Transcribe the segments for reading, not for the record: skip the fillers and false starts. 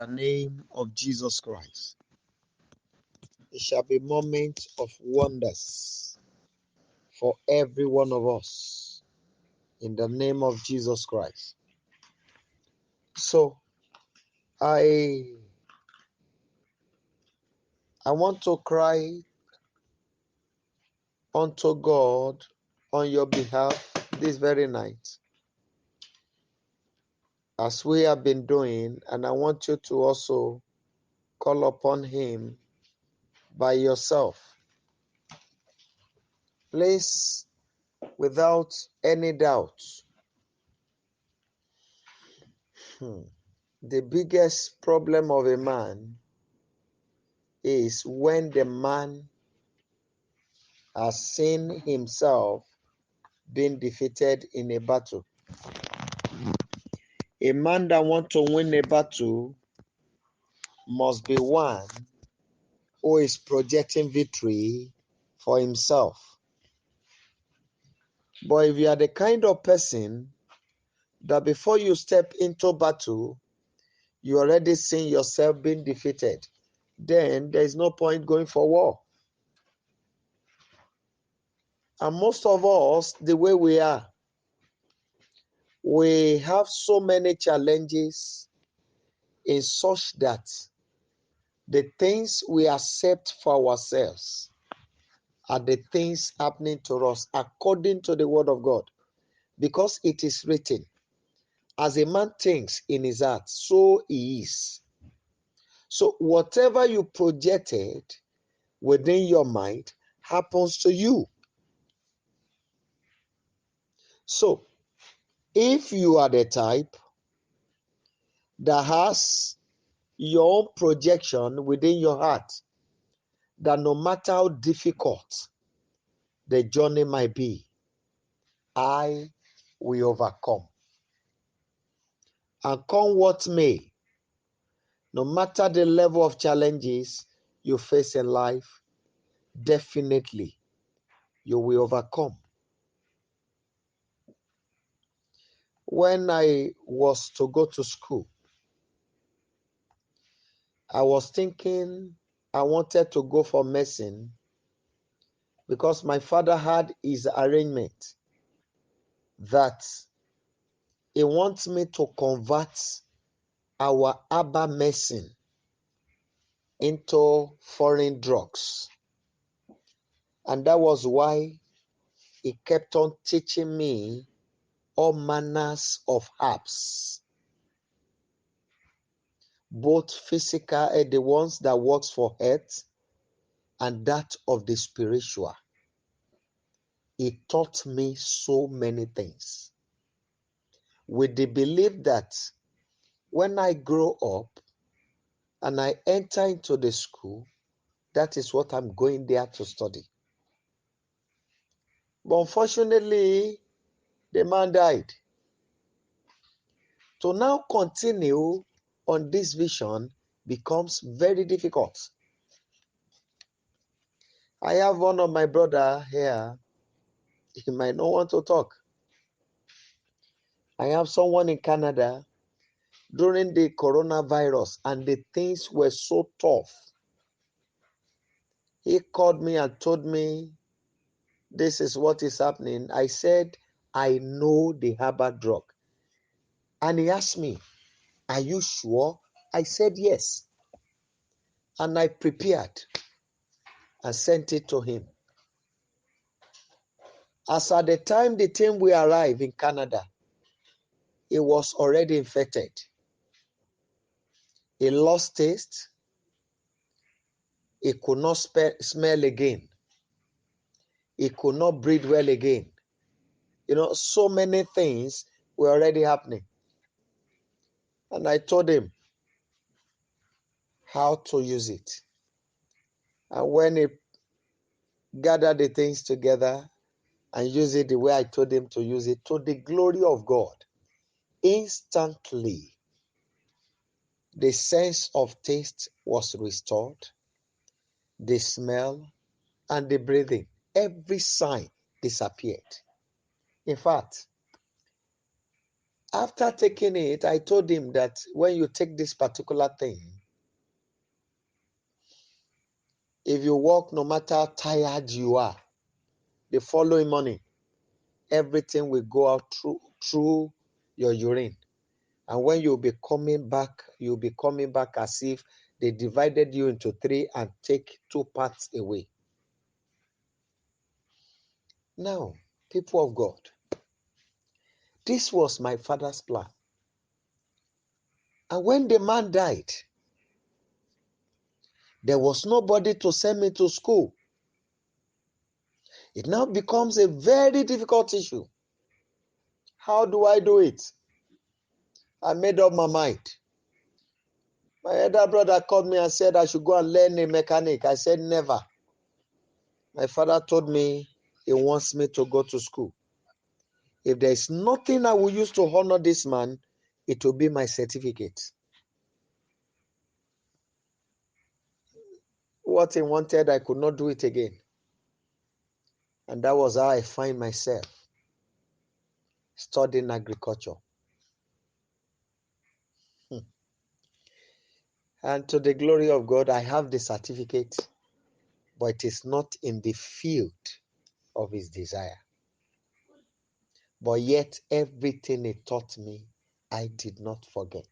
the name of Jesus Christ. It shall be moments of wonders for every one of us in the name of Jesus Christ. So I want to cry unto God on your behalf this very night, as we have been doing, and I want you to also call upon Him by yourself. Please, without any doubt, the biggest problem of a man is when the man has seen himself being defeated in a battle. A man that wants to win a battle must be one who is projecting victory for himself. But if you are the kind of person that before you step into battle, you already seen yourself being defeated, then there is no point going for war. And most of us, the way we are, we have so many challenges in such that the things we accept for ourselves are the things happening to us according to the word of God. Because it is written, as a man thinks in his heart, so he is. So whatever you projected within your mind happens to you. So if you are the type that has your own projection within your heart, that no matter how difficult the journey might be, I will overcome. And come what may, no matter the level of challenges you face in life, definitely you will overcome. When I was to go to school, I was thinking I wanted to go for medicine because my father had his arrangement that he wants me to convert our herbal medicine into foreign drugs. And that was why he kept on teaching me all manners of herbs, both physical and the ones that works for health and that of the spiritual. He taught me so many things with the belief that when I grow up and I enter into the school, that is what I'm going there to study. But unfortunately, the man died. To now continue on this vision becomes very difficult. I have one of my brother here. He might not want to talk. I have someone in Canada during the coronavirus, and the things were so tough. He called me and told me, this is what is happening. I said, I know the herbal drug. And he asked me, are you sure? I said, yes. And I prepared and sent it to him. As at the time the team will arrive in Canada, he was already infected. He lost taste. He could not smell again. He could not breathe well again. So many things were already happening. And I told him how to use it. And when he gathered the things together and used it the way I told him to use it, to the glory of God, instantly the sense of taste was restored, the smell and the breathing, every sign disappeared. In fact, After taking it, I told him that when you take this particular thing, if you walk, no matter how tired you are, the following morning, everything will go out through your urine. And when you'll be coming back as if they divided you into 3 and take 2 parts away. Now, people of God, this was my father's plan. And when the man died, there was nobody to send me to school. It now becomes a very difficult issue. How do I do it? I made up my mind. My elder brother called me and said I should go and learn a mechanic. I said never. My father told me he wants me to go to school. If there is nothing I will use to honor this man, it will be my certificate. What he wanted, I could not do it again. And that was how I find myself studying agriculture. And to the glory of God, I have the certificate, but it is not in the field of his desire. But yet, everything he taught me, I did not forget.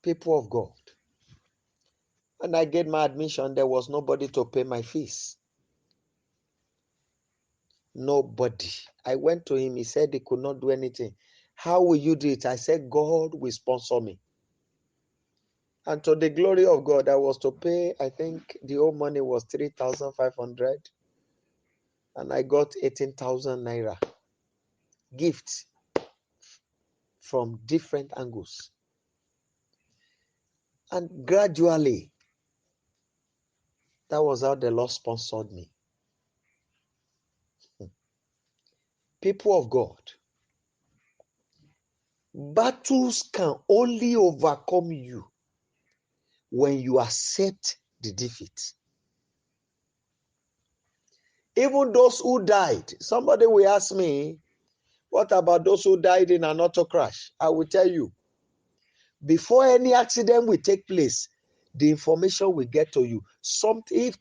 People of God, when I get my admission, there was nobody to pay my fees. Nobody. I went to him, he said he could not do anything. How will you do it? I said, God will sponsor me. And to the glory of God, I was to pay, I think the whole money was 3,500. And I got 18,000 naira gifts from different angles. And gradually, that was how the Lord sponsored me. People of God, battles can only overcome you when you accept the defeat. Even those who died, somebody will ask me, what about those who died in an auto crash? I will tell you, before any accident will take place, the information will get to you. If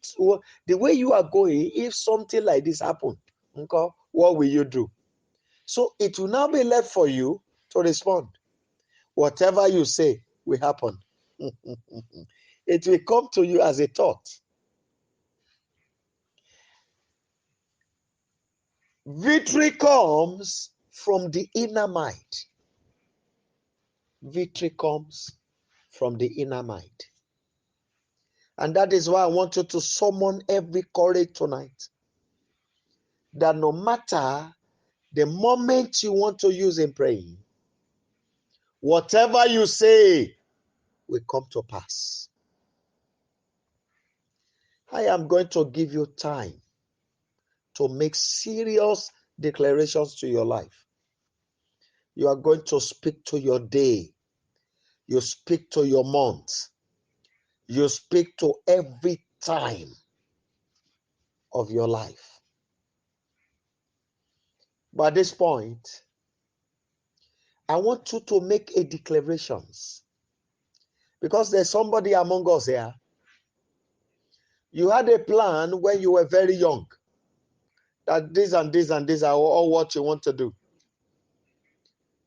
the way you are going, if something like this happens, what will you do? So it will now be left for you to respond. Whatever you say will happen. It will come to you as a thought. Victory comes from the inner mind. Victory comes from the inner mind. And that is why I want you to summon every courage tonight. That no matter the moment you want to use in praying, whatever you say will come to pass. I am going to give you time to make serious declarations to your life. You are going to speak to your day. You speak to your month. You speak to every time of your life. But at this point, I want you to make a declarations. Because there's somebody among us here. You had a plan when you were very young. That this and this and this are all what you want to do.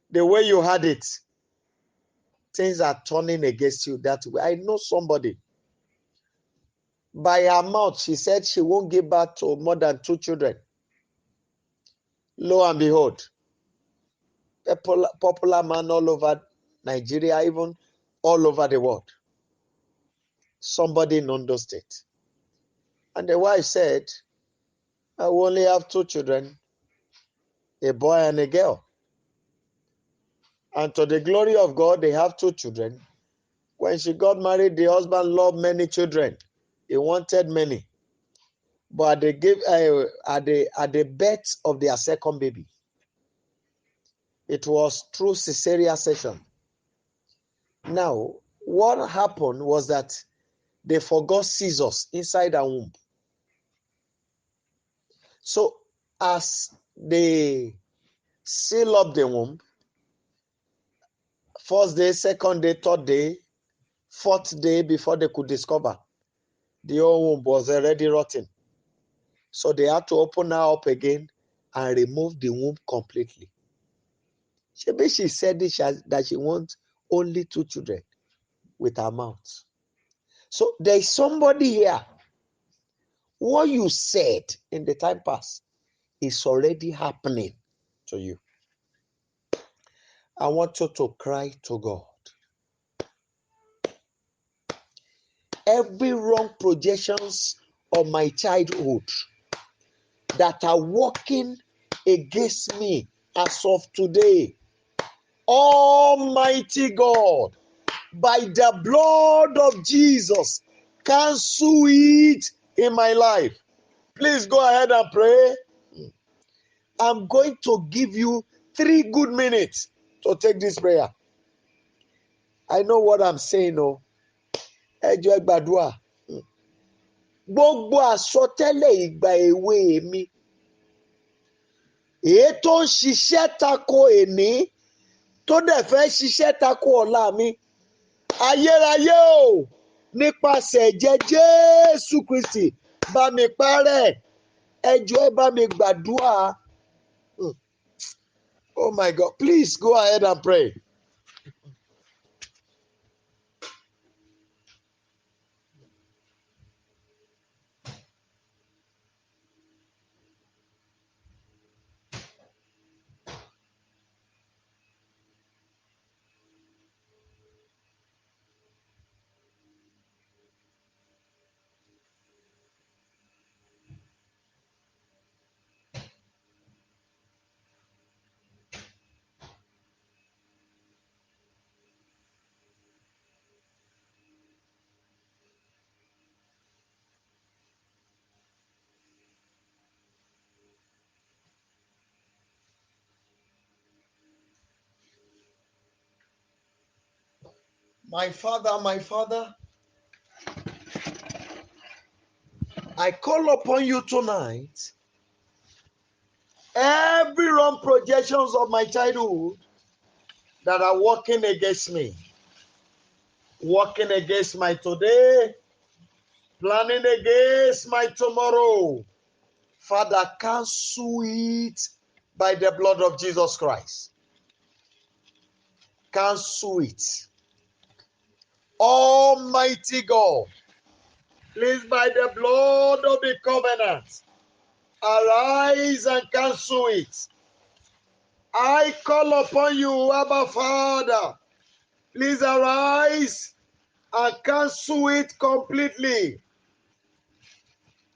The way you had it, things are turning against you that way. I know somebody. By her mouth, she said she won't give birth to more than 2 children. Lo and behold, a popular man all over Nigeria, even all over the world. Somebody in Ondo State. And the wife said, I will only have 2 children, a boy and a girl. And to the glory of God, they have 2 children. When she got married, the husband loved many children. He wanted many. But they gave at the birth of their second baby, it was through cesarean section. Now, what happened was that they forgot scissors inside her womb. So, as they seal up the womb. First day, second day, third day, fourth day before they could discover the whole womb was already rotten. So they had to open her up again and remove the womb completely. Maybe she said that she wants only 2 children with her mouth. So there is somebody here. What you said in the time past is already happening to you. I want you to cry to God. Every wrong projections of my childhood that are working against me as of today, Almighty God, by the blood of Jesus, cancel it in my life. Please go ahead and pray. I'm going to give you 3 good minutes to take this prayer. I know what I'm saying. Oh, ẹ jọ̀ọ́ ẹ gbàdúrà. Gbogbo àsọtẹ́lẹ̀ ìgbà èwe mi, èyí tó ń ṣiṣẹ́ tako èní, tó dẹ̀ fẹ́ ṣiṣẹ́ tako ọ̀la mi, ayérayé o, nípasẹ̀ ẹ̀jẹ̀ Jésù Kristi, bá mi parẹ́. Ẹ jọ̀ọ́ ẹ bá mi gbàdúrà. Oh my God, please go ahead and pray. My Father, I call upon you tonight. Every wrong projections of my childhood that are working against me, working against my today, planning against my tomorrow, Father, cancel it by the blood of Jesus Christ. Cancel it. Almighty God, please, by the blood of the covenant, arise and cancel it. I call upon you, Abba Father. Please arise and cancel it completely.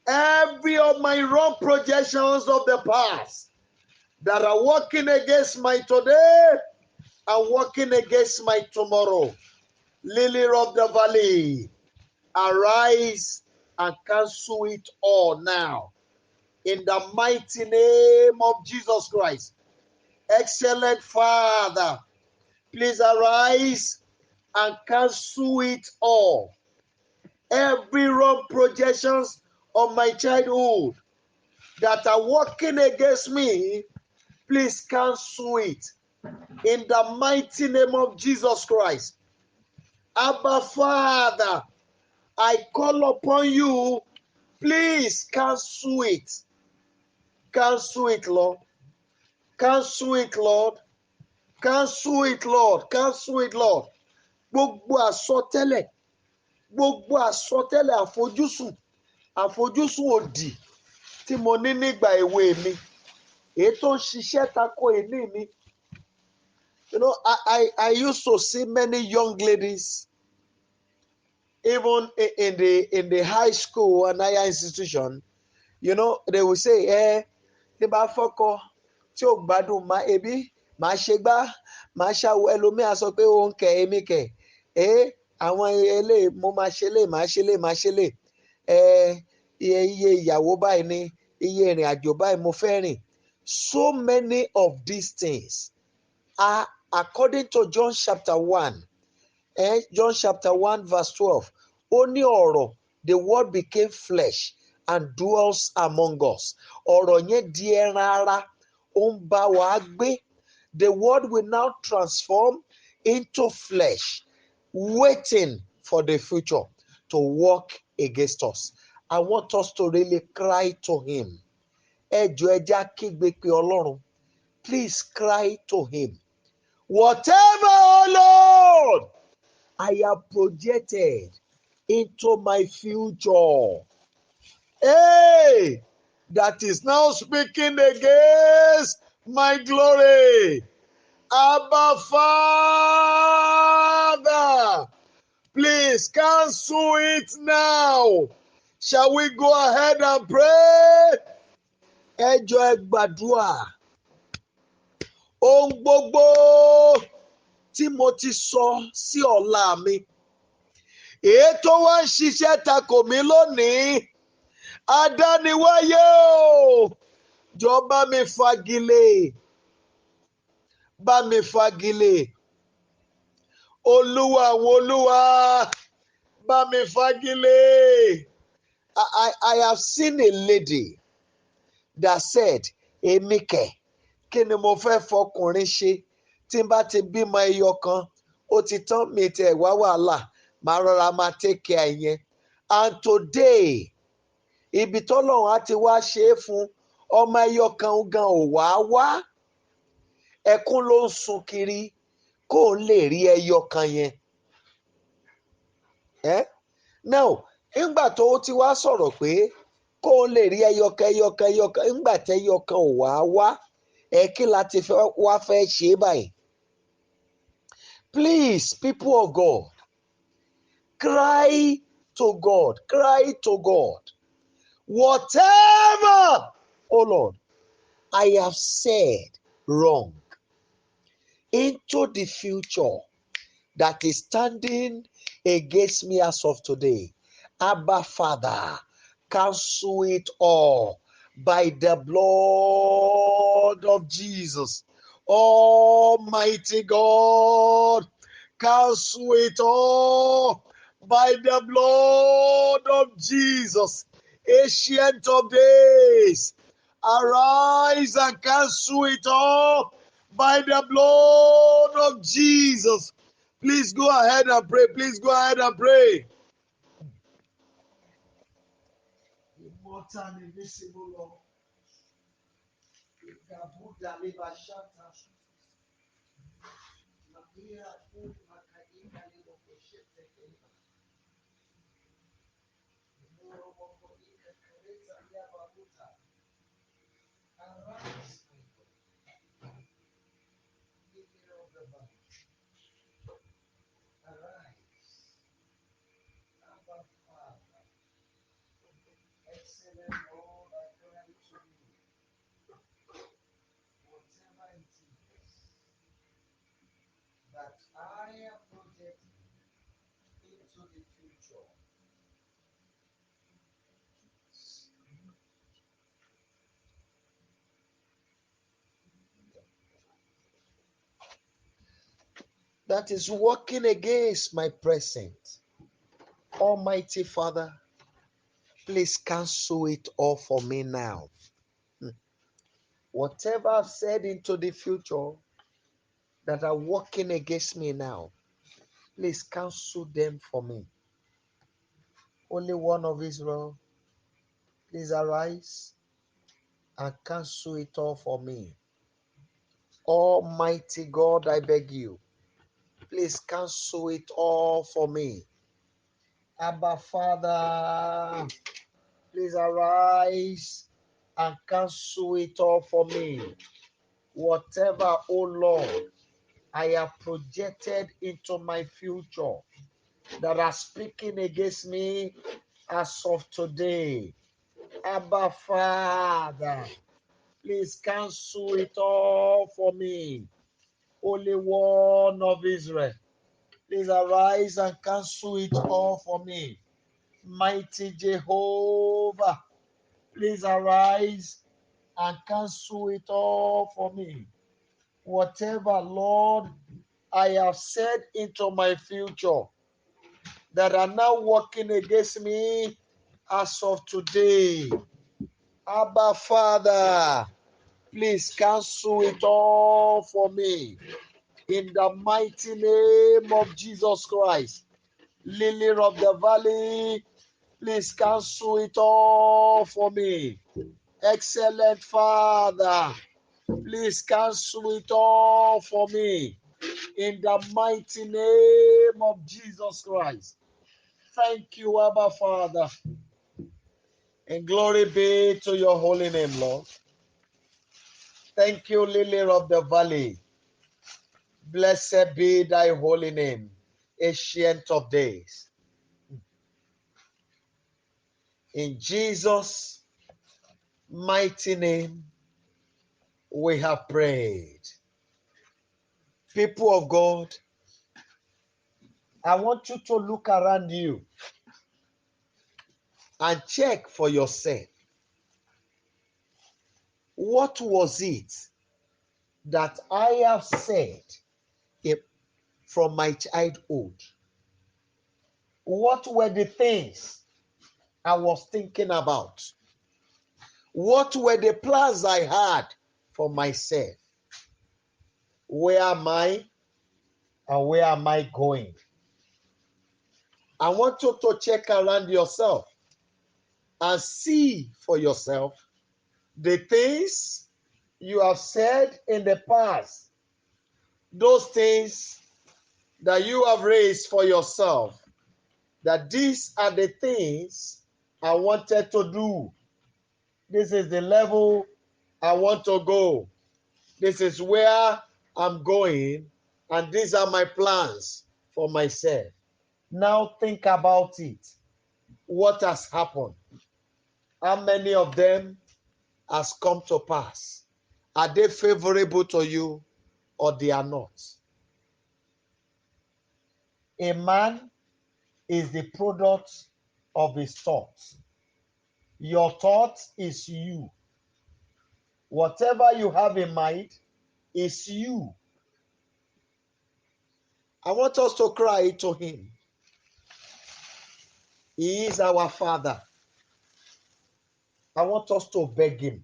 Every of my wrong projections of the past that are working against my today and working against my tomorrow, Lily of the Valley, arise and cancel it all now. In the mighty name of Jesus Christ. Excellent Father, please arise and cancel it all. Every wrong projections of my childhood that are working against me, please cancel it. In the mighty name of Jesus Christ. Abba Father, I call upon you, please cancel it. Cancel it, Lord. Cancel it, Lord. Cancel it, Lord. Cancel it, Lord. Gbogbo àsọtẹ́lẹ̀, gbogbo àsọtẹ́lẹ̀ àfojúsùn òdì tí mo ní nígbà èwe mi, èyí tó ń ṣiṣẹ́ tako ìní mi. You know, I used to see many young ladies, even in the high school and higher institution. You know, they will say, tí bá fọ́kọ tí ò gbádùn ebi máa ṣe gbá máa ṣàwọ ẹlòmíà sọ pé ó ń kẹ èmi kẹ àwọn eléyìí mo máa ṣe lè iye ìyàwó báyìí ni iye ìrìn àjò báyìí mo fẹ́ rìn. So many of these things are according to John chapter 1. John chapter 1 verse 12. Ó ní ọ̀rọ̀, the word became flesh and dwells among us. Ọ̀rọ̀ yẹn di ẹran ara, ó ń bá wa gbé. The word will now transform into flesh, waiting for the future to work against us. I want us to really cry to him. Ẹ jọ̀ọ́ ẹ jẹ́ á kígbe pé Ọlọ́run. Please cry to him. Whatever, oh Lord, I have projected into my future, hey, that is now speaking against my glory. Abba Father, please cancel it now. Shall we go ahead and pray? Ẹ jọ̀ọ́ ẹ gbàdúrà. Ohun gbogbo tí mo ti sọ sí ọ̀la mi, èyí tó wá ń ṣiṣẹ́ takò mí lónìí, adániwáyé o, jọ̀ọ́ bá mi fagilé, bá mi fagilé. Olúwa àwọn olúwa, bá mi fagilé. I have seen a lady that said, èmi kẹ̀, kí ni mo fẹ́ fọkùnrin ṣe tí n bá ti bímọ ẹyọ kan, ó ti tán, mi tẹ̀ wá wàhálà, màá rọra máa take care yẹn. And today, ibi tọ́lọ́run á ti wá ṣe é fún ọmọ ẹyọ kan gan ò wá wá, ẹkún ló ń sun kiri kó lè rí ẹyọ kan yẹn. Now, nígbà tó ti wá sọ̀rọ̀ pé kó lè rí ẹyọkan, nígbà tẹ́yọkan ò wá wá, kí la ti wá fẹ́ ṣe báyìí? Please, people of God, cry to God, cry to God. Whatever, oh Lord, I have said wrong into the future that is standing against me as of today, Abba Father, cancel it all by the blood of Jesus. Almighty God, cancel it all by the blood of Jesus. Ancient of days, arise and cancel it all by the blood of Jesus. Please go ahead and pray. Please go ahead and pray. Immortal, invisible Lord. Excellent Lord, I cry to you. Whatever it is that I am projecting into the future, that is working against my present, Almighty Father, please cancel it all for me now. Whatever I've said into the future that are working against me now, please cancel them for me. Only One of Israel, please arise and cancel it all for me. Almighty God, I beg you, please cancel it all for me. Abba Father, please arise and cancel it all for me. Whatever, oh Lord, I have projected into my future that are speaking against me as of today, Abba Father, please cancel it all for me. Holy One of Israel, please arise and cancel it all for me. Mighty Jehovah, please arise and cancel it all for me. Whatever, Lord, I have said into my future that are now working against me as of today, Abba Father, Please cancel it all for me. In the mighty name of Jesus Christ. Lily of the valley, please cancel it all for me. Excellent Father, please cancel it all for me. In the mighty name of Jesus Christ. Thank you, Abba Father. And glory be to your holy name, Lord. Thank you, Lily of the valley. Blessed be thy holy name, Ancient of days. In Jesus' mighty name, we have prayed. People of God, I want you to look around you and check for yourself. What was it that I have said from my childhood? What were the things I was thinking about? What were the plans I had for myself? Where am I and where am I going? I want you to check around yourself and see for yourself the things you have said in the past, those things that you have raised for yourself, that these are the things I wanted to do. This is the level I want to go. This is where I'm going, and these are my plans for myself. Now think about it. What has happened? How many of them has come to pass? Are they favorable to you or they are not? A man is the product of his thoughts. Your thought is you. Whatever you have in mind is you. I want us to cry to him. He is our Father. I want us to beg him.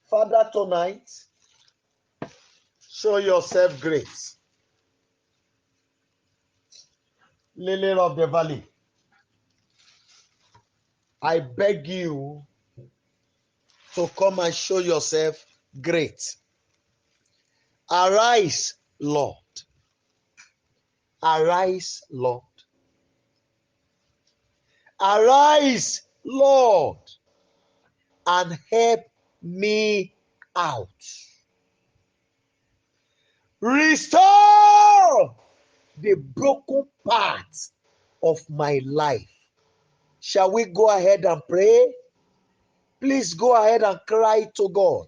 Father, tonight, show yourself great. Lily of the valley, I beg you to come and show yourself great. Arise, Lord. Arise, Lord. Arise, Lord, and help me out. Restore the broken parts of my life. Shall we go ahead and pray? Please go ahead and cry to God.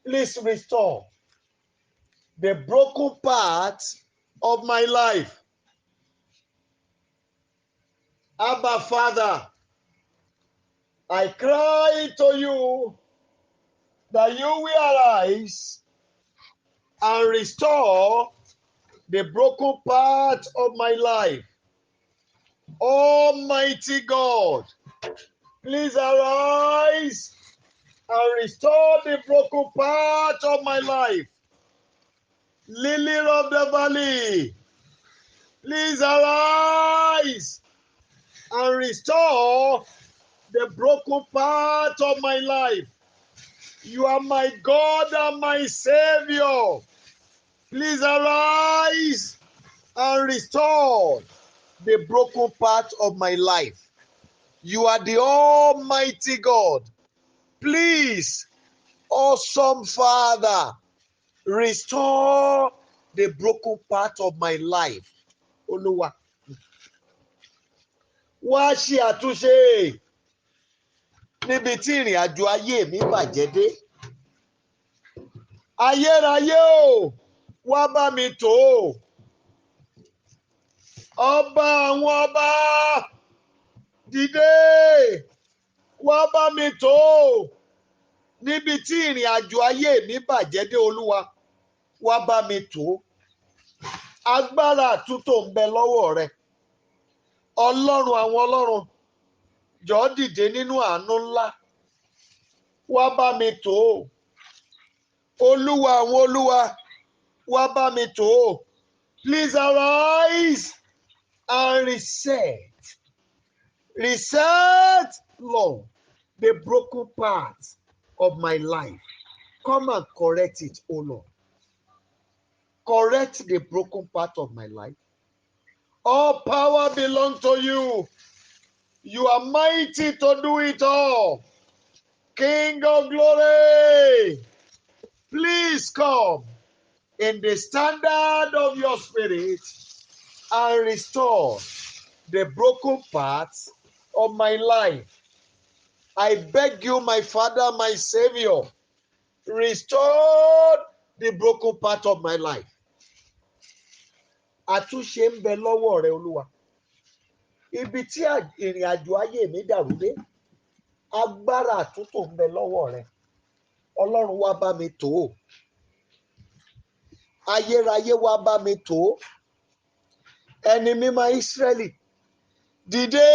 Please restore the broken parts of my life. Abba, Father, I cry to you that you will arise and restore the broken part of my life. Almighty God, please arise and restore the broken part of my life. Lily of the valley, please arise and restore the broken part of my life. You are my God and my Savior. Please arise and restore the broken part of my life. You are the Almighty God. Please, awesome Father, restore the broken part of my life. Oluwa, wá ṣe àtúnṣe níbi tí ìrìn àjò ayé mi bàjẹ́ dé. Ayérayé o, wá bá mi tò ó. Ọba àwọn ọba, dìde, wá bá mi tò ó. Níbi tí ìrìn àjò ayé mi bàjẹ́ dé, Olúwa, wá bá mi tò ó. Agbára àtúntò ń bẹ lọ́wọ́ rẹ. Ọlọ́run àwọn ọlọ́run, jọ̀ọ́ dìde nínú àánú ńlá. wá bá mi tò ó. Olúwa àwọn olúwa, wá bá mi tò ó. Please arise and reset, Lord, the broken parts of my life. Come and correct it, O Lord. Correct the broken part of my life. All power belongs to you. You are mighty to do it all. King of glory, please come in the standard of your spirit and restore the broken parts of my life. I beg you, my Father, my Savior, restore the broken part of my life. Àtúnṣe ń bẹ lọ́wọ́ rẹ, Olúwa. Ibi tí ìrìn àjò ayé mi dàrú dé, agbára àtúntò ń bẹ lọ́wọ́ rẹ. Ọlọ́run wá bá mi tò ó. Ayérayé wá bá mi tò ó. Ẹni mímọ́ Ísírẹ́lì, dìde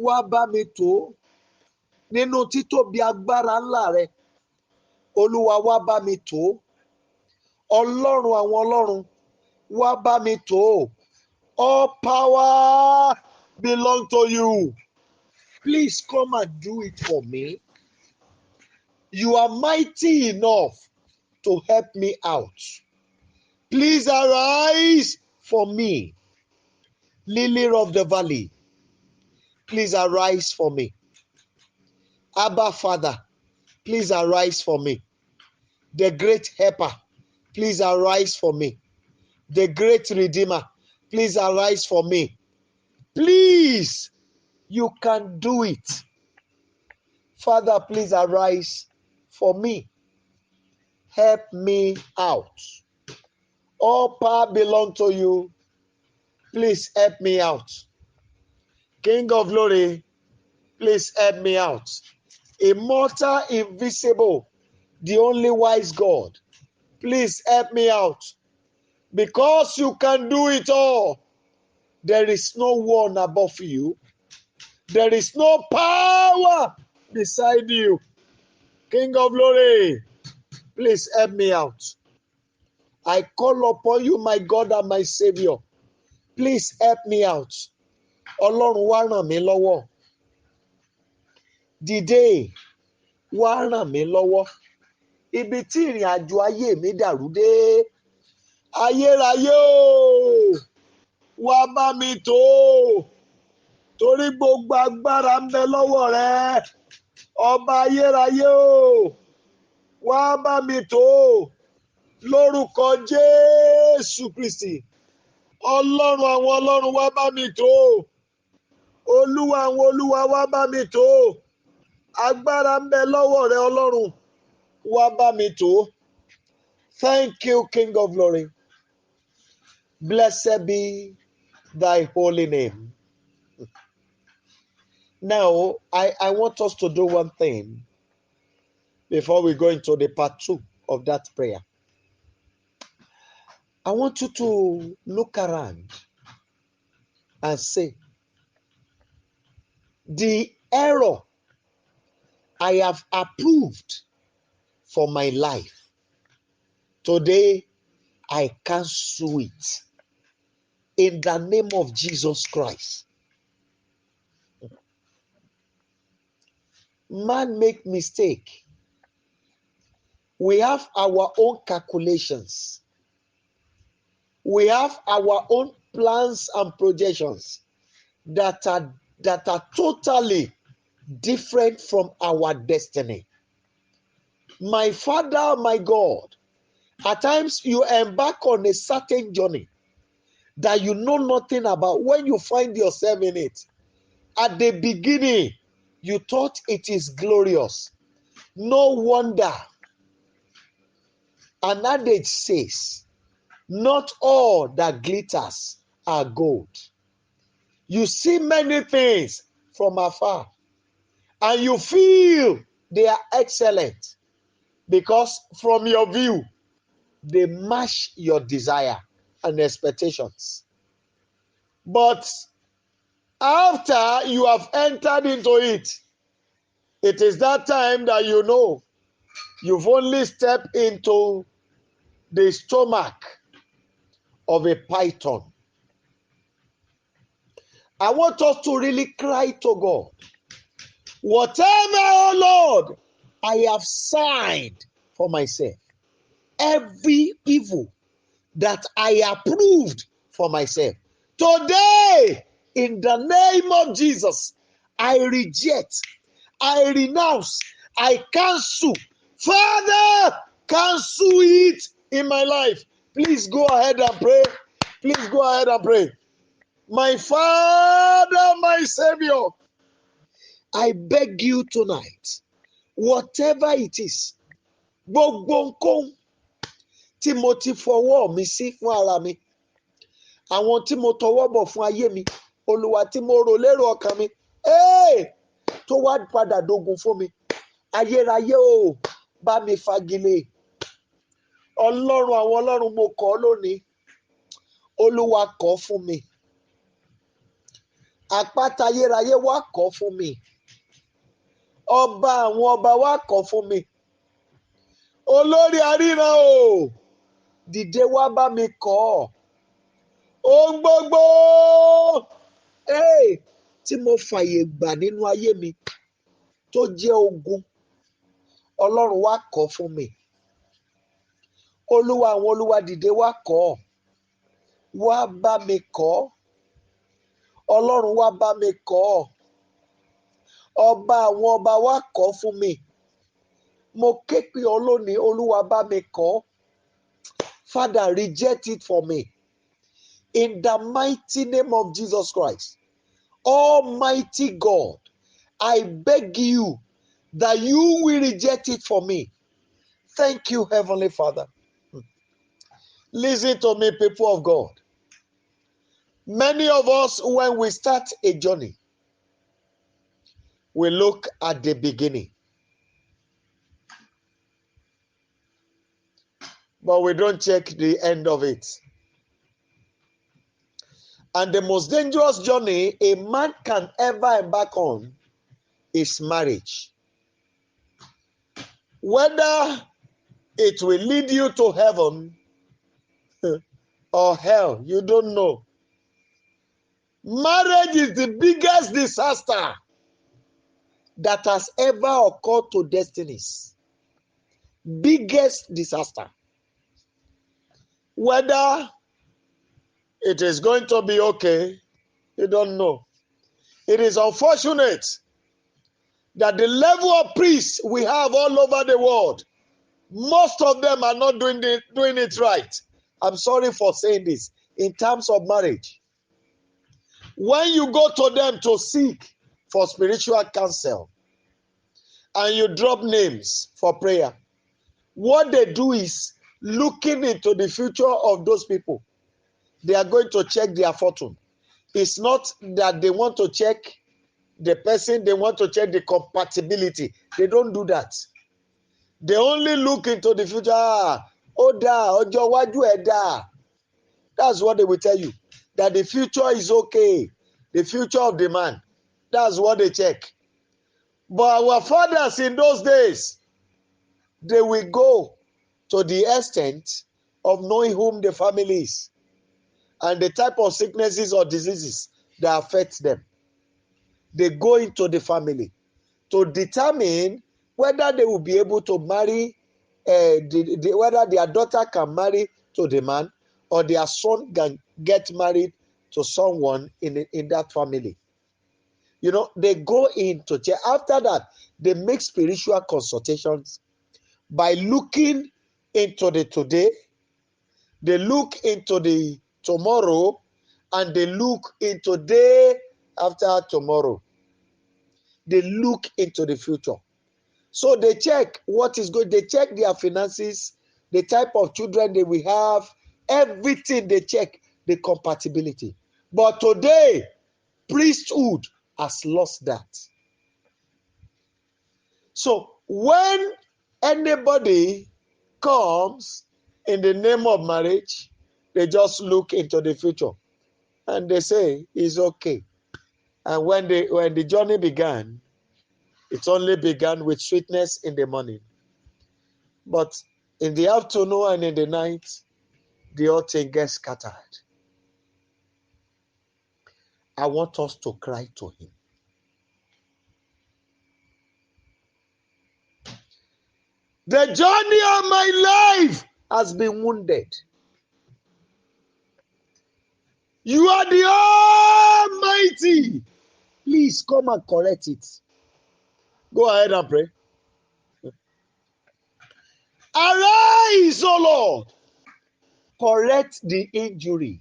wá bá mi tò ó. Nínú títóbi agbára ńlá rẹ, Olúwa wá bá mi tò ó. Ọlọ́run àwọn ọlọ́run, wá bá mi tò ó. All power belong to you. Please come and do it for me. You are mighty enough to help me out. Please arise for me. Lily of the valley, please arise for me. Abba Father, please arise for me. The great helper, please arise for me. The great redeemer, please arise for me. Please, you can do it. Father, please arise for me. Help me out. All power belongs to you. Please help me out. King of glory, please help me out. Immortal, invisible, the only wise God, please help me out. Because you can do it all. There is no one above you. There is no power beside you. King of glory, please help me out. I call upon you, my God and my Savior. Please help me out. Ọlọ́run wá ràn mí lọ́wọ́. Dìde wá ràn mí lọ́wọ́. Ibi tí ìrìn àjò ayé mi dàrú dé. Ayérayé o, wá bá mi tò ó. Torí gbogbo agbára ń bẹ lọ́wọ́ rẹ. Ọba ayérayé o, wá bá mi tò ó. Lórúkọ Jésù Kristi. Ọlọ́run àwọn ọlọ́run wá bá mi tò ó. Olúwa àwọn olúwa wá bá mi tò ó. Agbára ń bẹ lọ́wọ́ rẹ Ọlọ́run, wá bá mi tò ó. Thank you, King of glory. Blessed be thy holy name. Now, I want us to do one thing before we go into the part 2 of that prayer. I want you to look around and say, the error I have approved for my life, today I cancel it in the name of Jesus Christ. Man make mistake. We have our own calculations. We have our own plans and projections that are totally different from our destiny. My Father, my God, at times you embark on a certain journey that you know nothing about. When you find yourself in it, at the beginning, you thought it is glorious. No wonder. An adage says, not all that glitters are gold. You see many things from afar, and you feel they are excellent because from your view, they match your desire and expectations. But after you have entered into it, It is that time that you know you've only stepped into the stomach of a python. I want us to really cry to God. Whatever, oh Lord, I have signed for myself, every evil that I approved for myself, today, in the name of Jesus, I reject, I renounce, I cancel. Father, cancel it in my life. Please go ahead and pray. Please go ahead and pray. My Father, my Savior, I beg you tonight, whatever it is, gbogbo nǹkan tí mo ti fọwọ́ mi sí fún ara mi, àwọn tí mo tọwọ́ bọ̀ fún ayé mi, Olúwa tí mo rò lérò ọkàn mi, tó wá padà dógun fún mi, ayérayé o, bá mi fagilé. Ọlọ́run àwọn ọlọ́run, mo kọ̀ ọ́ lónìí, Olúwa kọ̀ ọ́ fún mi. Àpáta ayérayé wá kọ̀ ọ́ fún mi. Ọba àwọn ọba wá kọ̀ ọ́ fún mi. Olórí aríran o, dìde wá bá mi kọ̀ ọ́. Ohun gbogbo tí mo fàyè gbà nínú ayé mi tó jẹ́ ogun, Ọlọ́run wá kọ̀ ọ́ fún mi. Olúwa àwọn olúwa, dìde wá kọ̀ ọ́. Wá bá mi kọ̀ ọ́. Ọlọ́run wá bá mi kọ̀ ọ́. Ọba àwọn ọba wá kọ̀ ọ́ fún mi. Mo ké pe ọ lónìí, Olúwa bá mi kọ̀ ọ́. Father, reject it for me. In the mighty name of Jesus Christ. Almighty God, I beg you that you will reject it for me. Thank you, Heavenly Father. Listen to me, people of God. Many of us, when we start a journey, we look at the beginning, but we don't check the end of it. And the most dangerous journey a man can ever embark on is marriage. Whether it will lead you to heaven or hell, you don't know. Marriage is the biggest disaster that has ever occurred to destinies. Biggest disaster. Whether it is going to be okay, you don't know. It is unfortunate that the level of priests we have all over the world, most of them are not doing it right. I'm sorry for saying this. In terms of marriage, when you go to them to seek for spiritual counsel and you drop names for prayer, what they do is looking into the future of those people. They are going to check their fortune. It's not that they want to check the person, they want to check the compatibility. They don't do that. They only look into the future. Ojo waju eda. That's what they will tell you. That the future is okay. The future of the man. That's what they check. But our fathers in those days, they will go to the extent of knowing whom the family is and the type of sicknesses or diseases that affect them. They go into the family to determine whether they will be able to marry, whether their daughter can marry to the man or their son can get married to someone in that family. You know, they go into check. After that, they make spiritual consultations by looking into the today, they look into the tomorrow, and they look into day after tomorrow. They look into the future. So they check what is good. They check their finances, the type of children they will have, everything they check, the compatibility. But today, priesthood has lost that. So when anybody comes in the name of marriage, they just look into the future and they say it's okay. And when the journey began, It only began with sweetness in the morning. But in the afternoon and in the night, the whole thing gets scattered. I want us to cry to him. The journey of my life has been wounded. You are the Almighty. Please come and correct it. Go ahead and pray. Arise, O Lord. Correct the injury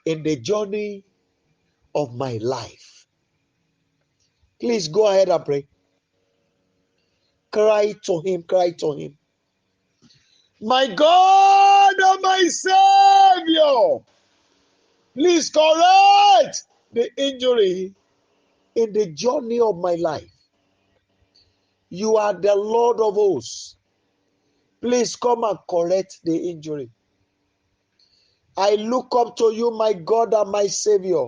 in the journey of my life. Please go ahead and pray. Cry to him, cry to him. My God and my Savior, please correct the injury in the journey of my life. You are the Lord of hosts. Please come and correct the injury. I look up to you, my God and my Savior.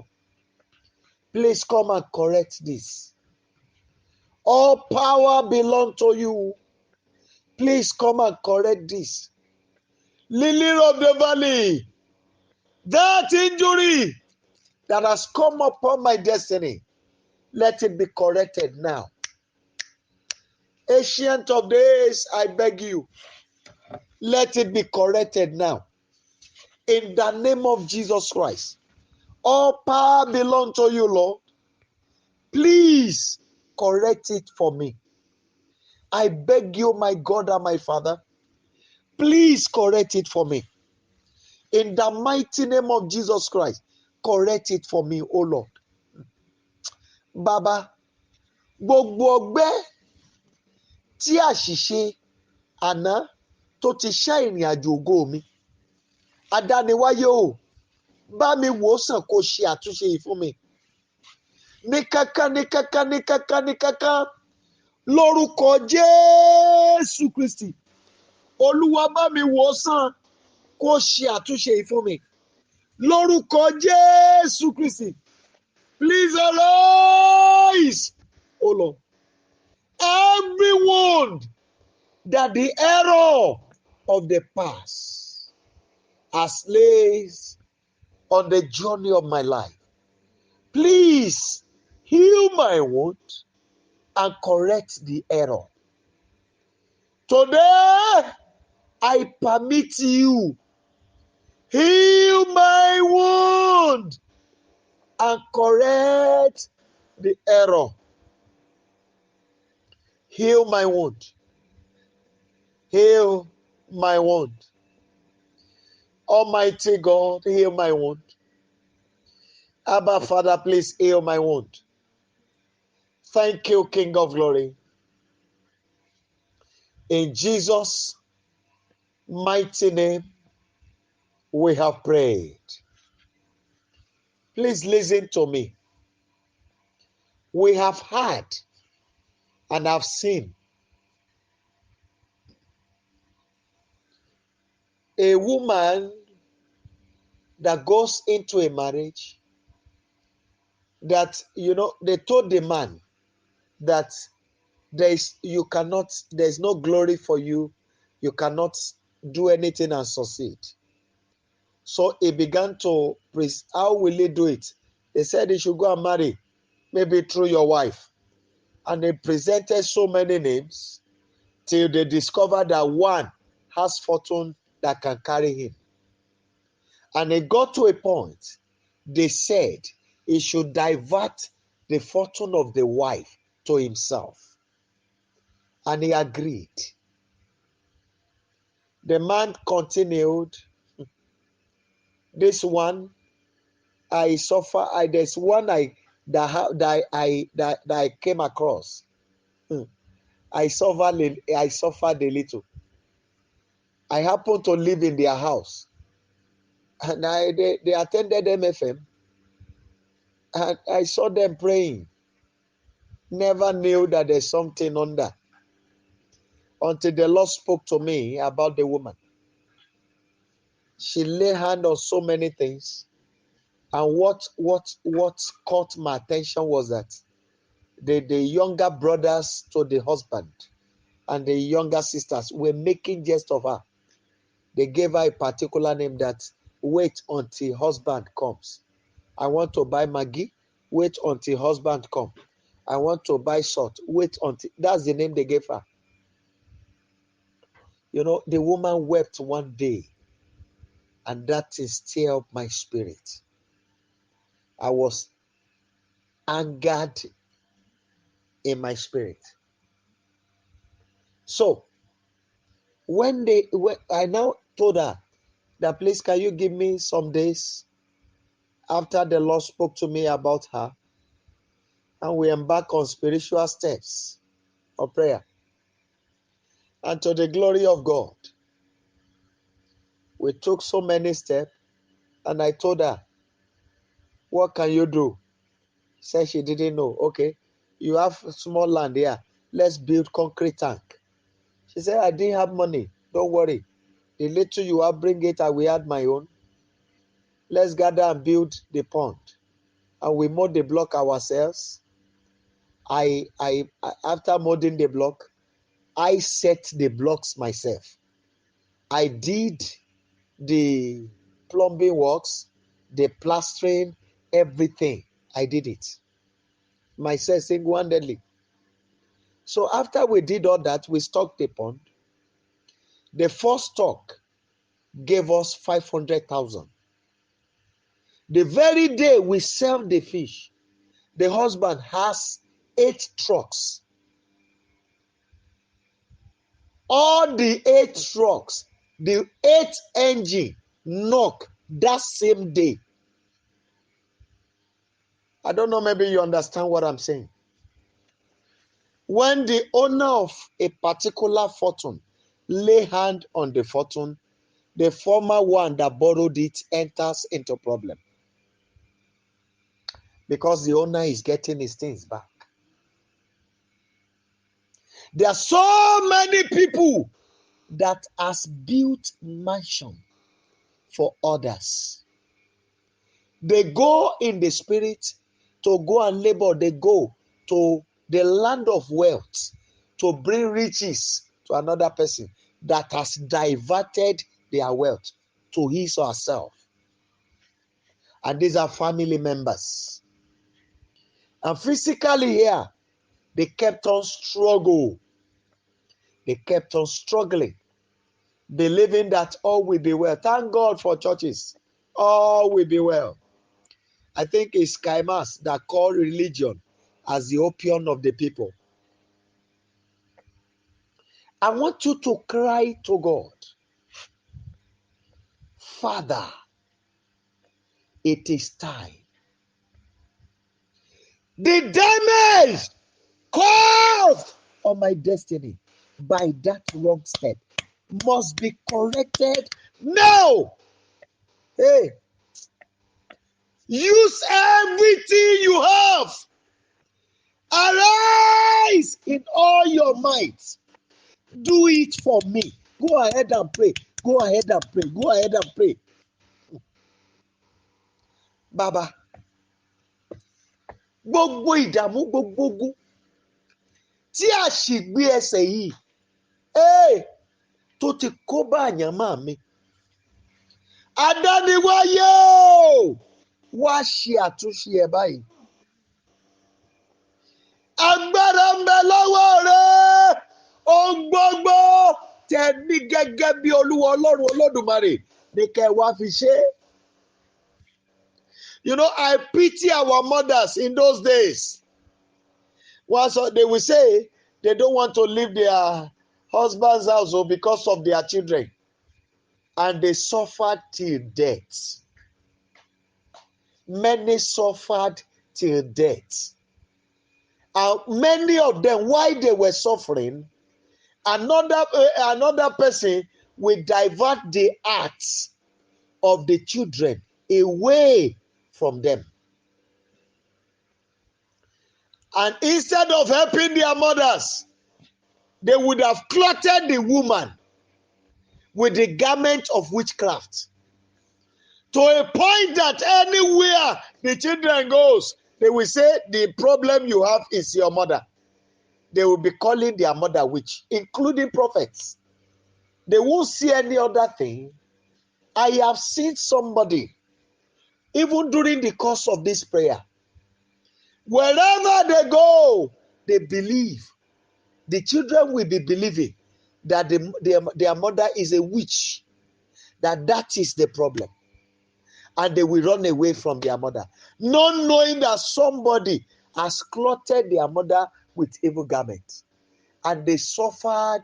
Please come and correct this. All power belongs to you. Please come and correct this. Lily of the valley, that injury that has come upon my destiny, let it be corrected now. Ancient of days, I beg you, let it be corrected now. In the name of Jesus Christ. All power belongs to you, Lord. Please correct it for me. I beg you, my God and my Father, please correct it for me. In the mighty name of Jesus Christ, correct it for me, O Lord. Baba, gbogbo ọgbẹ́ tí àṣìṣe àná tó ti ṣá ìrìn àjò ògo mi, adániwáyé o, bá mi wò ó sàn kó ṣe àtúnṣe yìí fún mi. Ní kankan, ní kankan, ní kankan, ní kankan, lórúkọ Jésù Kristi, Olúwa bá mi wò ó sàn kó ṣe àtúnṣe yìí fún mi. Lórúkọ Jésù Kristi, please arise, O Lord. Every wound that the error of the past has laid on the journey of my life, please heal my wound and correct the error. Today, I permit you, heal my wound and correct the error. Heal my wound. Heal my wound. Almighty God, heal my wound. Abba, Father, please heal my wound. Thank you, King of Glory. In Jesus' mighty name, we have prayed. Please listen to me. We have heard and have seen a woman that goes into a marriage that, they told the man that there's no glory for you. You cannot do anything and succeed. So he began to how will he do it? They said he should go and marry, maybe through your wife. And they presented so many names till they discovered that one has fortune that can carry him. And it got to a point, they said he should divert the fortune of the wife to himself. And he agreed. The man continued. This one, I suffer. There's one that I came across. I suffered a little. I happened to live in their house, and they attended MFM, and I saw them praying. Never knew that there's something under until the Lord spoke to me about the woman. She lay hand on so many things, and what caught my attention was that the younger brothers to the husband and the younger sisters were making jest of her. They gave her a particular name that wait until husband comes. I want to buy Maggie, wait until husband comes. I want to buy salt, wait until. That's the name they gave her. You know, the woman wept one day, and that is still my spirit. I was angered in my spirit. So, when I now told her that, please, can you give me some days after the Lord spoke to me about her, and we embark on spiritual steps of prayer. And to the glory of God, we took so many steps, and I told her, what can you do? Said she didn't know. Okay, you have small land here. Let's build concrete tank. She said, I didn't have money. Don't worry. The little you have, bring it. I will add my own. Let's gather and build the pond. And we mowed the block ourselves. I after molding the block, I set the blocks myself. I did the plumbing works, the plastering, everything. I did it myself single-handedly. So after we did all that, we stocked the pond. The first stock gave us 500,000. The very day we sell the fish, the husband has 8 trucks. All the 8 trucks, the 8 engine knock that same day. I don't know, maybe you understand what I'm saying. When the owner of a particular fortune lay hand on the fortune, the former one that borrowed it enters into problem. Because the owner is getting his things back. There are so many people that has built mansion for others. They go in the spirit to go and labor. They go to the land of wealth to bring riches to another person that has diverted their wealth to his or herself. And these are family members. And physically here, they kept on struggling. They kept on struggling, believing that all will be well. Thank God for churches. All will be well. I think it's Kaimas that call religion as the opium of the people. I want you to cry to God, Father, it is time. The damage caused on my destiny by that wrong step must be corrected now. Hey, use everything you have. Arise in all your might. Do it for me. Go ahead and pray. Go ahead and pray. Go ahead and pray. Baba, gbogbo ìdààmú gbogbo ogun tí àṣìgbé ẹsẹ̀ yìí tó ti kó bá àyànmọ́ mi. Adániwáyé o, wá ṣe àtúnṣe ẹ̀ báyìí. Agbára ń bẹ lọ́wọ́ rẹ, ohun gbogbo tẹ́ ní gẹ́gẹ́ bí Olúwa Ọlọ́run Olódùmarè ní kẹ́ wá fi ṣe. You know, I pity our mothers in those days. Once they will say they don't want to leave their husband's house because of their children. And they suffered till death. Many suffered till death. And many of them, while they were suffering, another person will divert the acts of the children away from them. And instead of helping their mothers, they would have clothed the woman with the garment of witchcraft. To a point that anywhere the children goes, They will say the problem you have is your mother. They will be calling their mother witch, including prophets. They won't see any other thing. I have seen somebody, even during the course of this prayer, wherever they go, they believe. The children will be believing that their mother is a witch, that is the problem. And they will run away from their mother, not knowing that somebody has clothed their mother with evil garments. And they suffered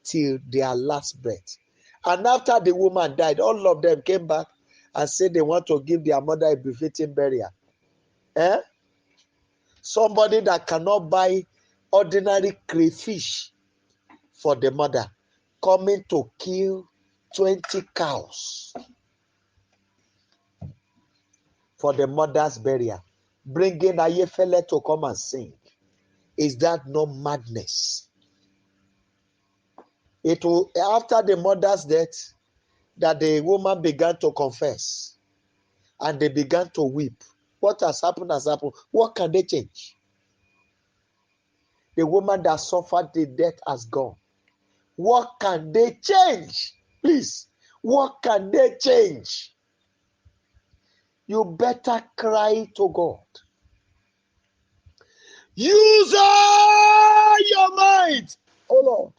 till their last breath. And after the woman died, all of them came back and said they want to give their mother a befitting burial. Somebody that cannot buy ordinary crayfish for the mother, coming to kill 20 cows for the mother's burial, bringing Ayefele to come and sing. Is that not madness? It will, after the mother's death, that the woman began to confess and they began to weep. What has happened has happened. What can they change? The woman that suffered the death has gone. What can they change? Please, what can they change? You better cry to God. Use all your might, oh Lord.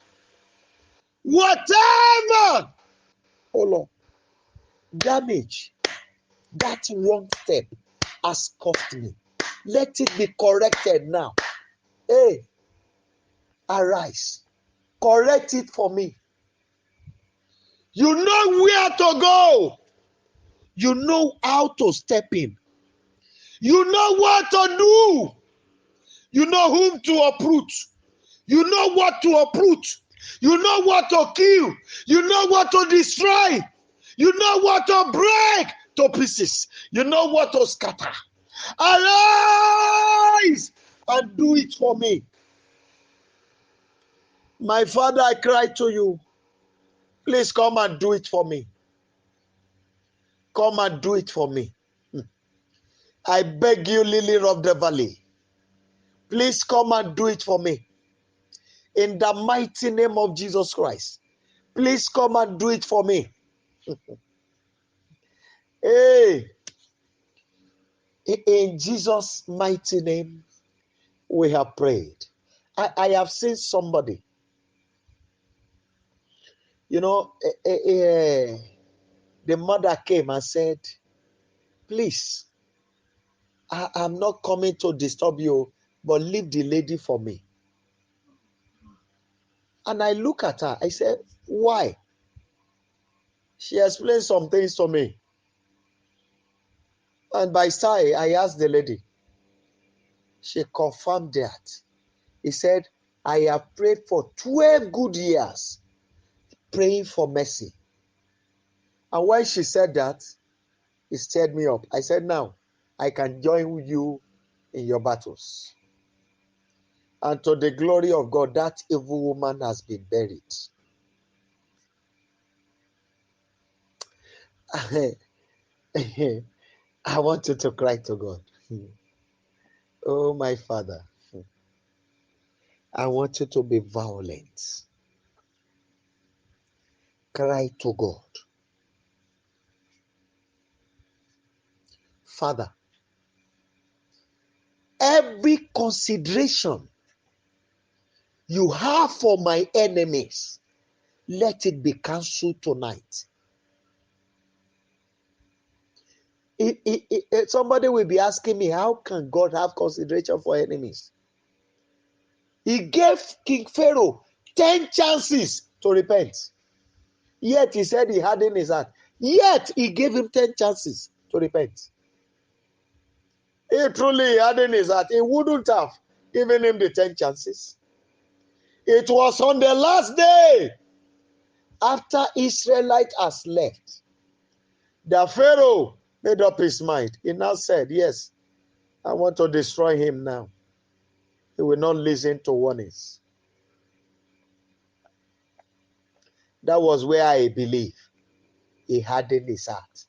Whatever, oh Lord, damage that wrong step has cost me, let it be corrected now. Hey, arise, correct it for me. You know where to go. You know how to step in. You know what to do. You know whom to uproot. You know what to uproot. You know what to kill. You know what to destroy. You know what to break to pieces. You know what to scatter. Arise and do it for me. My Father, I cry to you. Please come and do it for me. Come and do it for me. I beg you, Lily of the Valley. Please come and do it for me. In the mighty name of Jesus Christ. Please come and do it for me. Hey, in Jesus' mighty name, we have prayed. I have seen somebody, you know, the mother came and said, please, I'm not coming to disturb you, but leave the lady for me. And I look at her, I said, why? She explained some things to me. And by side, I asked the lady. She confirmed that. He said, I have prayed for 12 good years, praying for mercy. And when she said that, it stirred me up. I said, now, I can join you in your battles. And to the glory of God, that evil woman has been buried. I want you to cry to God. Oh, my Father, I want you to be violent. Cry to God. Father, every consideration you have for my enemies, let it be cancelled tonight. Somebody will be asking me, how can God have consideration for enemies? He gave King Pharaoh 10 chances to repent. Yet he said he hardened his heart. Yet he gave him 10 chances to repent. He truly hardened his heart. He wouldn't have given him the 10 chances. It was on the last day, after Israelite has left, the Pharaoh made up his mind. He now said, yes, I want to destroy him now. He will not listen to warnings. That was where I believe he hardened his heart.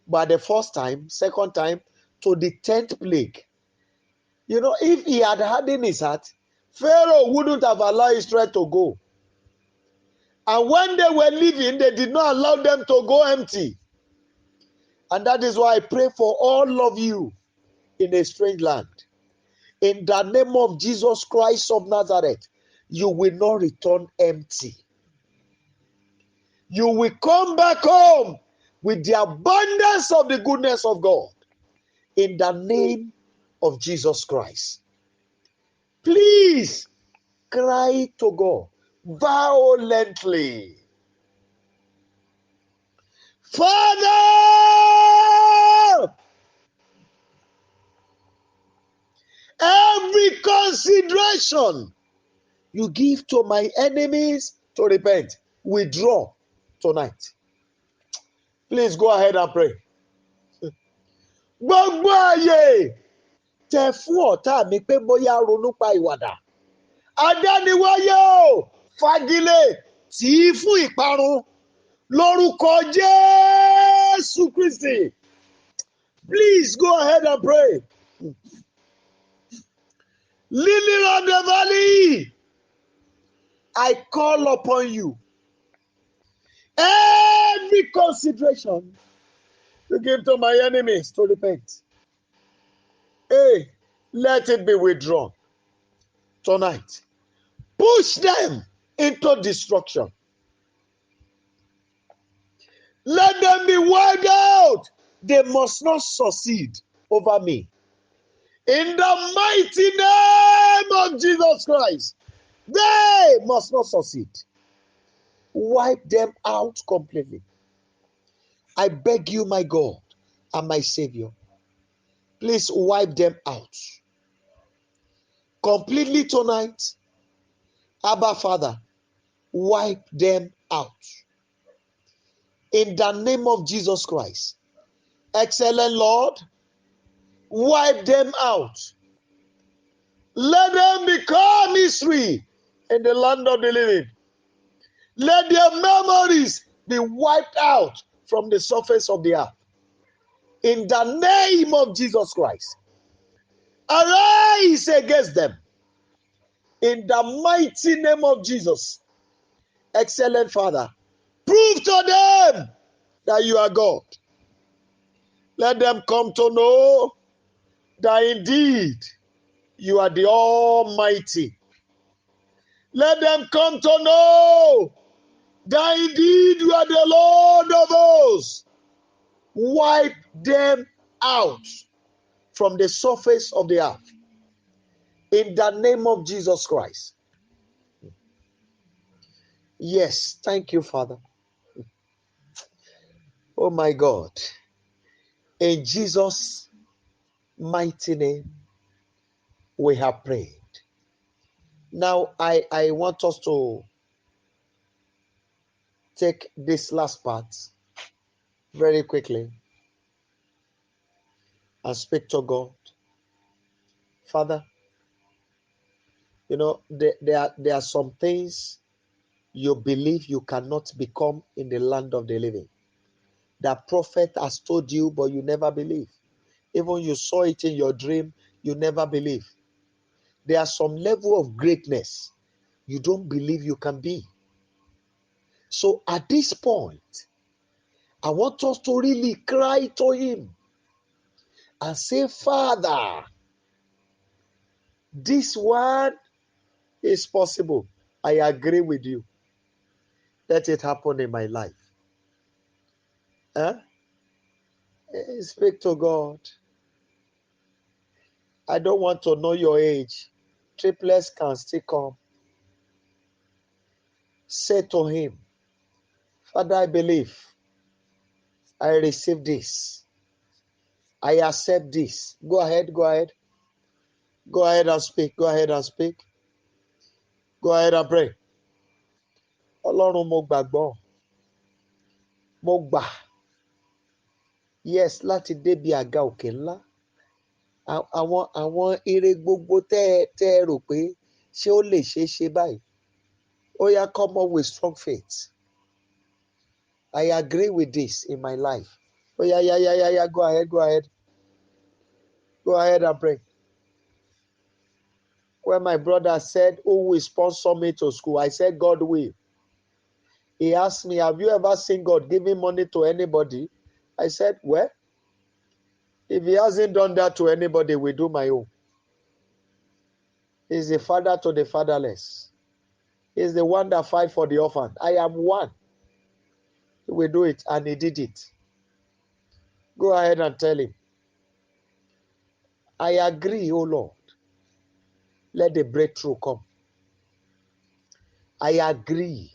But the first time, second time, to the 10th plague, You know, if he had hardened his heart, Pharaoh wouldn't have allowed Israel to go. And when they were leaving, they did not allow them to go empty. And that is why I pray for all of you in a strange land. In the name of Jesus Christ of Nazareth, you will not return empty. You will come back home with the abundance of the goodness of God. In the name of Jesus Christ. Please cry to God violently. Father, every consideration you give to my enemies to repent, withdraw tonight. Please go ahead and pray. Gbogbo ààyè tẹ fún ọ̀tá mi pé bóyá ronú pa ìwàdà. Adániwáyé o, fagilé tì í fún ìparun lórúkọ Jésù Kristi. Please go ahead and pray. Lily of the valley, I call upon you. Every consideration to give to my enemies to repent. Hey, let it be withdrawn tonight. Push them into destruction. Let them be wiped out. They must not succeed over me. In the mighty name of Jesus Christ, they must not succeed. Wipe them out completely. I beg you, my God and my Savior, please wipe them out completely tonight. Abba, Father, wipe them out. In the name of Jesus Christ, excellent Lord, wipe them out. Let them become history in the land of the living. Let their memories be wiped out from the surface of the earth. In the name of Jesus Christ, arise against them. In the mighty name of Jesus, excellent Father, prove to them that you are God. Let them come to know that indeed you are the Almighty. Let them come to know that indeed you are the Lord of hosts. Wipe them out from the surface of the earth. In the name of Jesus Christ. Yes, thank you, Father. Oh my God. In Jesus' mighty name, we have prayed. Now, I want us to take this last part very quickly and speak to God. Father, you know, there are some things you believe you cannot become in the land of the living. That prophet has told you, but you never believe. Even you saw it in your dream, you never believe. There are some level of greatness you don't believe you can be. So at this point, I want us to really cry to him and say, Father, this one is possible. I agree with you. Let it happen in my life. Huh? Speak to God. I don't want to know your age. Triplets can still come. Say to him, Father, I believe. I receive this. I accept this. Go ahead, go ahead. Go ahead and speak. Go ahead and speak. Go ahead and pray. Ọlọ́run mo gbàgbọ́. Mo gbà. Yes, láti débi àga òkè ńlá. Àwọn ire gbogbo tẹ́ ẹ rò pé ṣé ó lè ṣeé ṣe báyìí. Ó yá, come up with strong faith. I agree with this in my life. Oh, yeah. Go ahead. Go ahead and pray. When my brother said, who will sponsor me to school? I said, God will. He asked me, have you ever seen God giving money to anybody? I said, well, if he hasn't done that to anybody, we do my own. He's the father to the fatherless. He's the one that fight for the orphan. I am one. He will do it, and he did it. Go ahead and tell him, I agree, oh Lord. Let the breakthrough come. I agree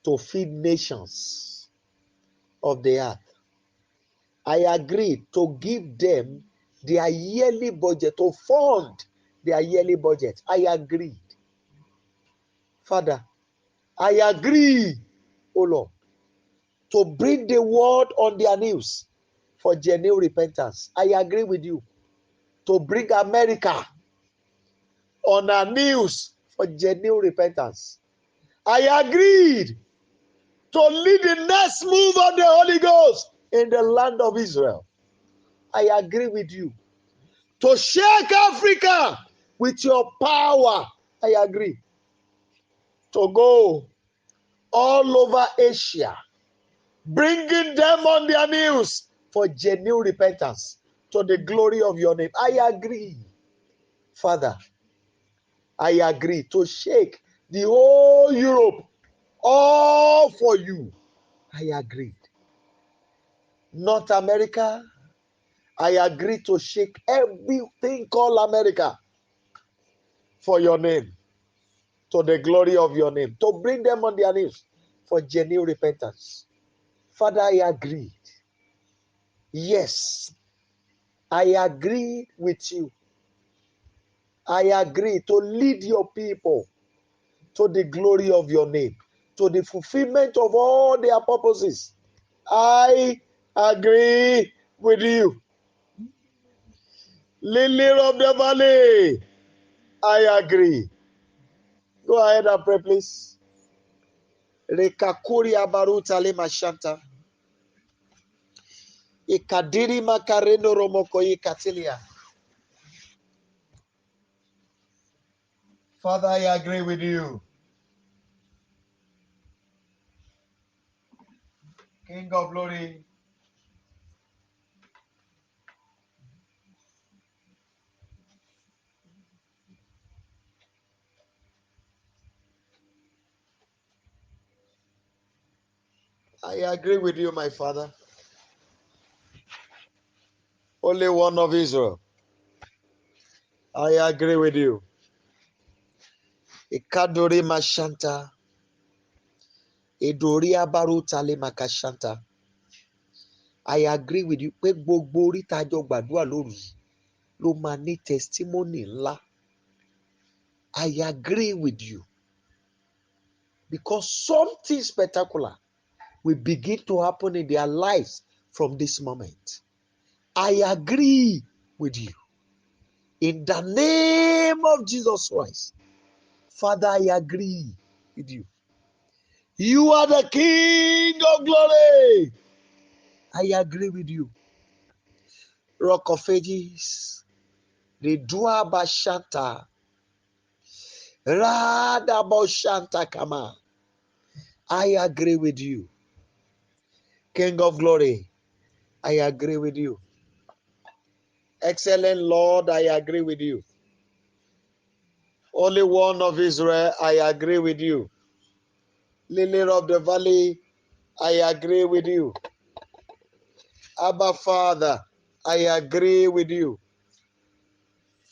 to feed nations of the earth. I agree to give them their yearly budget, to fund their yearly budget. I agreed. Father, I agree, oh Lord, to bring the word on their news for genuine repentance. I agree with you to bring America on our news for genuine repentance. I agreed to lead the next move of the Holy Ghost in the land of Israel. I agree with you to shake Africa with your power. I agree to go all over Asia, bringing them on their knees for genuine repentance to the glory of your name. I agree, Father. I agree to shake the whole Europe, all for you. I agreed. North America, I agree to shake everything called America for your name, to the glory of your name, to bring them on their knees for genuine repentance. Father, I agreed. Yes, I agree with you. I agree to lead your people to the glory of your name, to the fulfillment of all their purposes. I agree with you. Lily of the valley, I agree. Go ahead and pray, please. Rekakuri abaruta le mashanta. Ikadiri makareno romoko ikatilia. Father, I agree with you. King of glory, I agree with you, my Father. Only One of Israel. I agree with you. Ikadori mashanta. Idori abaruta le makashanta. I agree with you pé gbogbo orí tá a jọ gbàdúrà lóru yìí ló máa ní testimony ńlá. I agree with you because something spectacular will begin to happen in their lives from this moment. I agree with you. In the name of Jesus Christ, Father, I agree with you. You are the King of glory. I agree with you. Rock of Ages, the Dua Bashanta, Rada Bashanta Kama. I agree with you. King of glory, I agree with you. Excellent Lord, I agree with you. Only One of Israel, I agree with you. Lily of the valley, I agree with you. Abba Father, I agree with you.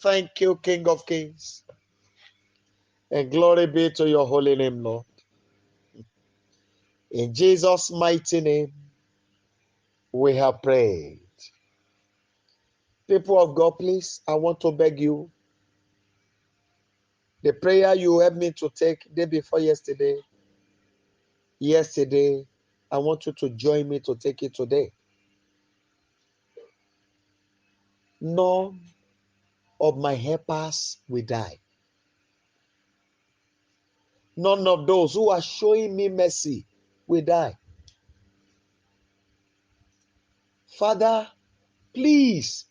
Thank you, King of Kings. And glory be to your holy name, Lord. In Jesus' mighty name, we have prayed. People of God, please, I want to beg you. The prayer you helped me to take day before yesterday, I want you to join me to take it today. None of my helpers will die. None of those who are showing me mercy will die. Father, please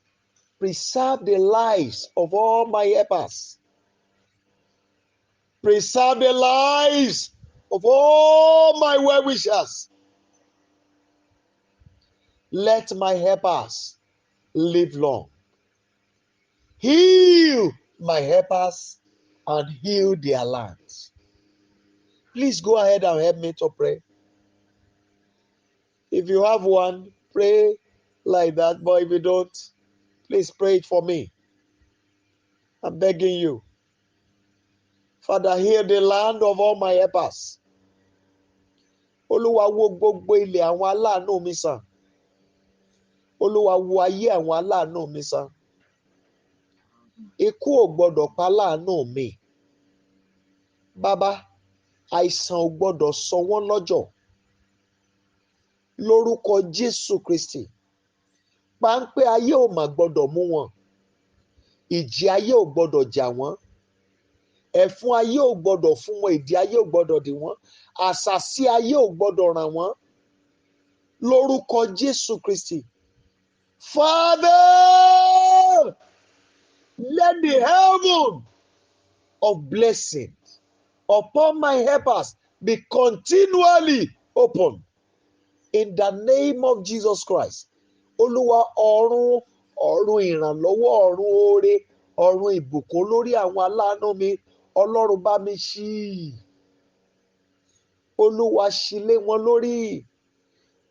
preserve the lives of all my helpers. Preserve the lives of all my well-wishers. Let my helpers live long. Heal my helpers and heal their lands. Please go ahead and help me to pray. If you have one, pray like that. But if you don't, please pray it for me. I'm begging you. Father, heal the land of all my helpers. Olúwa wo gbogbo ilẹ̀ àwọn aláàánú mi sàn. Olúwa wo ayé àwọn aláàánú mi sàn. Ikú ò gbọdọ̀ pa aláàánú mi. Bàbá, àìsàn ò gbọdọ̀ sọ wọ́n lọ́jọ́. Lórúkọ Jésù Kristi. Páńpẹ́ ayé ò mà gbọdọ̀ mú wọn. Ìjì ayé ò gbọdọ̀ jà wọ́n. Ẹ̀fún ayé ò gbọdọ̀ fún wọn. Ìdí ayé ò gbọdọ̀ dì wọ́n. Àṣàsí ayé ò gbọdọ̀ ràn wọ́n. Lórúkọ Jésù Kristi. Father, let the heaven of blessing upon my helpers be continually open. In the name of Jesus Christ. Olúwa ọ̀run ìrànlọ́wọ́, ọ̀run oore, ọ̀run ìbùkún lórí àwọn aláàánú mi. Ọlọ́run bá mi ṣí. Olúwa ṣí lé wọn lórí.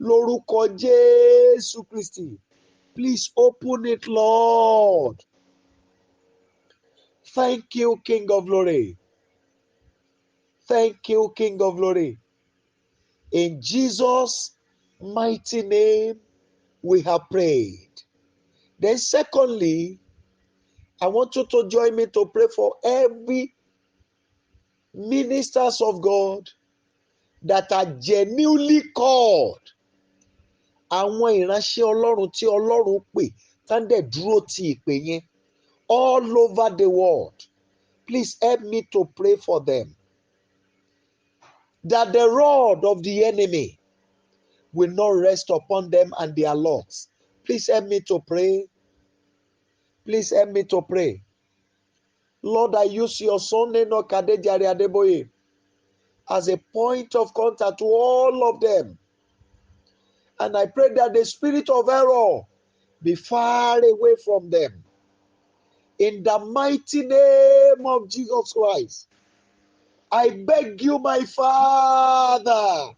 Lórúkọ Jésù Kristi. Please open it, Lord. Thank you, King of Glory. Thank you, King of Glory. In Jesus' mighty name, we have prayed. Then secondly, I want you to join me to pray for every ministers of God that are genuinely called. Àwọn ìránṣẹ́ Ọlọ́run tí Ọlọ́run pè tán dẹ̀ dúró ti ìpè yẹn all over the world. Please help me to pray for them. That the rod of the enemy will not rest upon them and their lords. Please help me to pray. Please help me to pray. Lord, I use your son Enoch Adejare Adeboye as a point of contact to all of them. And I pray that the spirit of error be far away from them. In the mighty name of Jesus Christ, I beg you, my Father,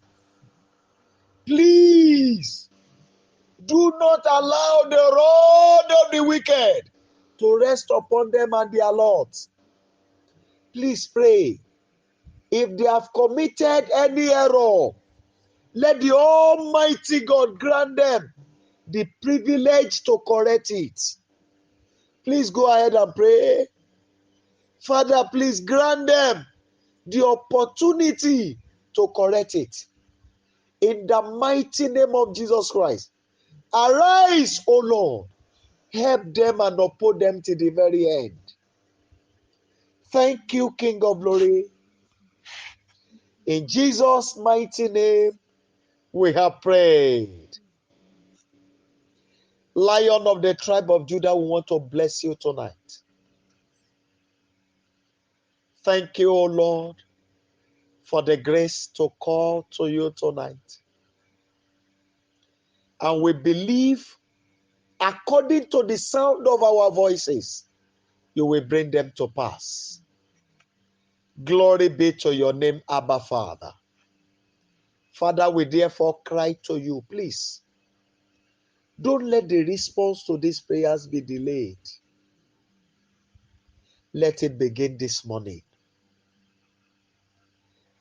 please do not allow the rod of the wicked to rest upon them and their lords. Please pray. If they have committed any error, let the Almighty God grant them the privilege to correct it. Please go ahead and pray. Father, please grant them the opportunity to correct it. In the mighty name of Jesus Christ, arise, O Lord, help them and uphold them to the very end. Thank you, King of Glory. In Jesus' mighty name, we have prayed. Lion of the tribe of Judah, we want to bless you tonight. Thank you, O Lord, for the grace to call to you tonight. And we believe, according to the sound of our voices, you will bring them to pass. Glory be to your name, Abba Father. Father, we therefore cry to you, please, don't let the response to these prayers be delayed. Let it begin this morning.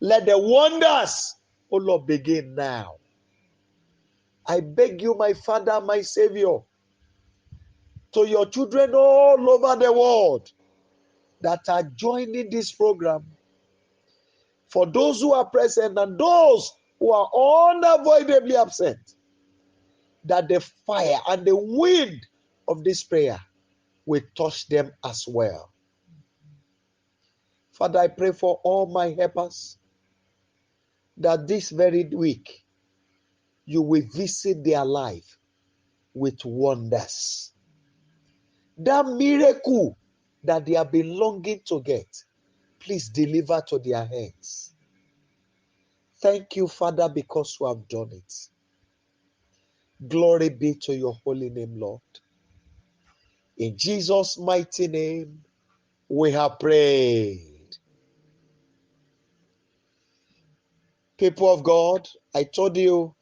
Let the wonders, O Lord, begin now. I beg you, my Father, my Savior, to your children all over the world that are joining this program, for those who are present and those who are unavoidably absent, that the fire and the wind of this prayer will touch them as well. Father, I pray for all my helpers that this very week you will visit their life with wonders. That miracle that they have been longing to get, please deliver to their hands. Thank you, Father, because you have done it. Glory be to your holy name, Lord. In Jesus' mighty name, we have prayed. People of God, I told you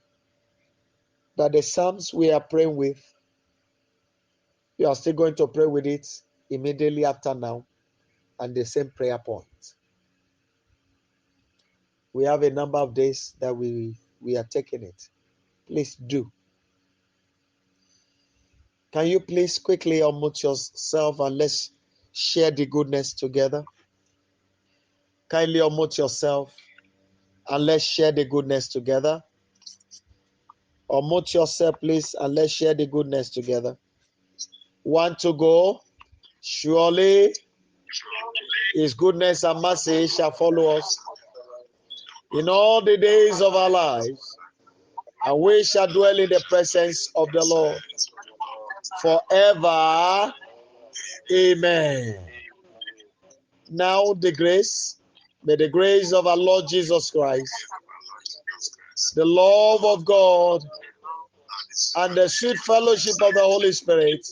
that the Psalms we are praying with, you are still going to pray with it immediately after now, and the same prayer point. We have a number of days that we are taking it. Please do. Can you please quickly unmute yourself and let's share the goodness together? Kindly unmute yourself and let's share the goodness together. Unmute yourself, please, and let's share the goodness together. 1 to go. Surely his goodness and mercy shall follow us in all the days of our lives, and we shall dwell in the presence of the Lord forever. Amen. Now may the grace of our Lord Jesus Christ, the love of God, and the sweet fellowship of the Holy Spirit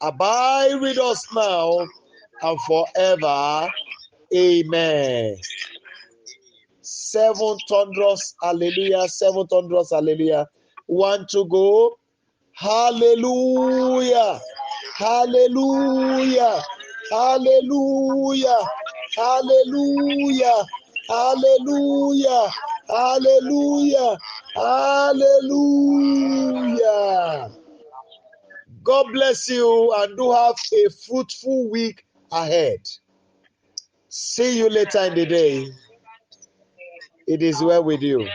abide with us now and forever. Amen. 7 thunderous hallelujah, 7 thunderous hallelujah. 1 to go. Hallelujah. Hallelujah. Hallelujah. Hallelujah. Hallelujah. Hallelujah. Hallelujah. God bless you and do have a fruitful week ahead. See you later in the day. It is well with you.